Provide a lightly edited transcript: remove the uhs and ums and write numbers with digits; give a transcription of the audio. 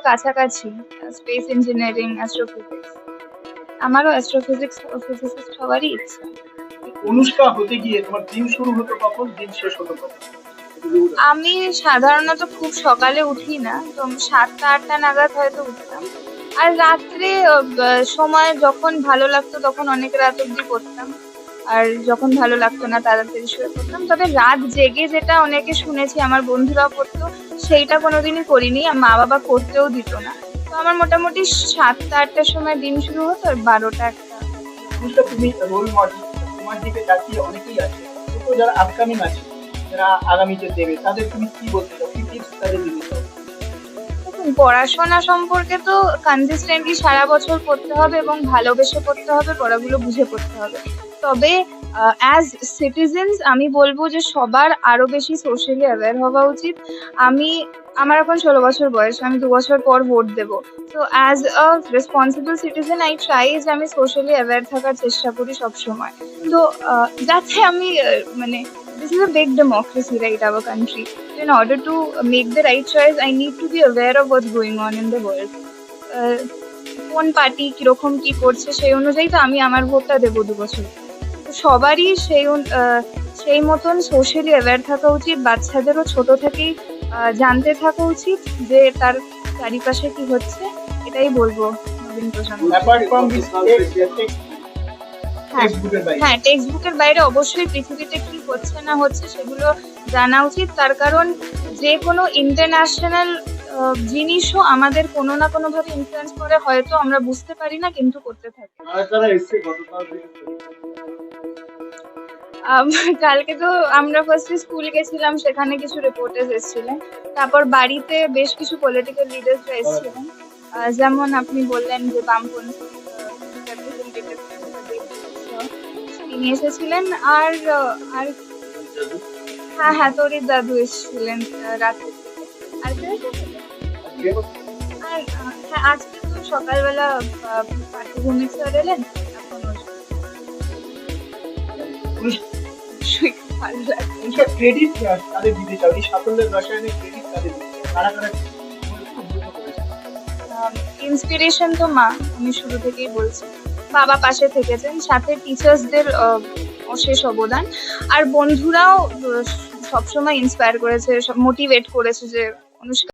কাছাকাছি, space engineering, astrophysics. আমারও astrophysics ও physicist হওয়ারই ইচ্ছা। অনুষ্কা হতে গিয়ে তোমার দিন শুরু হতো কখন, দিন শেষ হতো কখন? আমি সাধারণত খুব সকালে উঠি না, তো 7টা 8টা নাগাদ হয়তো উঠতাম। আর রাত্রে সময় যখন ভালো লাগতো তখন অনেক রাত অব্দি পড়তাম, আর যখন ভালো লাগতো না তাড়াতাড়ি শুয়ে পড়তাম। তবে রাত জেগে যেটা অনেকে শুনেছি, আমার বন্ধুরাও পড়তো, সেইটা কোনোদিনই করিনি, আর মা বাবা করতেও দিত না। তো আমার মোটামুটি 7টা 8টার সময় দিন শুরু হতো, আর 12টা 1টা। অনুষ্কা, তুমি রোল মডেল, তোমার দিকে তাকিয়ে অনেকেই আছে, তো যারা আপকামিং আছে, যারা আগামীতে দেবে, তাদের তুমি কি বলতে চাও, কি টিপস তাদের দিতে চাও? দেখুন, পড়াশোনা সম্পর্কে তো কনসিস্টেন্টলি সারা বছর পড়তে হবে এবং ভালোবেসে পড়তে হবে, পড়াগুলো বুঝে পড়তে হবে। তবে অ্যাজ সিটিজেন্স আমি বলবো যে সবার আরো বেশি সোশ্যালি অ্যাওয়্যার হওয়া উচিত। আমি আমার এখন 16 বছর বয়স, আমি 2 বছর পর ভোট দেবো। তো as a responsible citizen I try যে আমি সোশ্যালি অ্যাওয়্যার থাকার চেষ্টা করি সবসময়। তো যাতে আমি মানে this is a big democracy, right, our country. In order to make the right choice, I need to be aware of what's going on in the world. কোন পার্টি কিরকম কি করছে সেই অনুযায়ী তো আমি আমার ভোটটা দেবো 2 বছর। তো সবারই সেই মতন সোশ্যালি অ্যাওয়্যার থাকা উচিত। বাচ্চাদেরও ছোট থেকেই জানতে থাকা উচিত যে তার চারিপাশে কি হচ্ছে। এটাই বলবো নবীন প্রজন্ম। অ্যাপার্ট ফ্রম দিস টেক্সট বুকের বাইরে। হ্যাঁ, টেক্সট বুকের বাইরে অবশ্যই পৃথিবীতে কি হচ্ছে না হচ্ছে সেগুলো জানা উচিত। তার কারণ যে কোনো ইন্টারন্যাশনাল জিনিসও আমাদের কোনো না কোনো ভাবে ইনফ্লুয়েন্স করে, হয়তো আমরা বুঝতে পারি না কিন্তু করতে থাকি। কালকে তো আমরা ফার্স্টে স্কুল গেছিলাম, সেখানে কিছু রিপোর্টার্স এসেছিলেন। তারপর বাড়িতে বেশ কিছু পলিটিক্যাল লিডার্সরা এসেছিলেন। যেমন আপনি বললেন যে বামপন্থী representative, তিনি এসেছিলেন। আর আর হ্যাঁ, তরির দাদু এসেছিলেন রাত্রে থেকে। আর কেউ এসেছিলেন? আর হ্যাঁ, আজকে তো সকালবেলা পার্থভূমিক স্যার এলেন। এখন অবশ্যই খুব ভালো লাগছে। অনুষ্কা, ক্রেডিট তাদের দিতে চাও, এই সাফল্যের রসায়নের ক্রেডিট তাদের দিতে চাও, কারা কারা খুব দ্রুত করেছে? ইন্সপিরেশন তো মা, আমি শুরু থেকেই বলছি। বাবা পাশে থেকেছেন, সাথে টিচার্সদের অশেষ অবদান। আর বন্ধুরাও সবসময় ইন্সপায়ার করেছে, মোটিভেট করেছে যে অনুষ্কা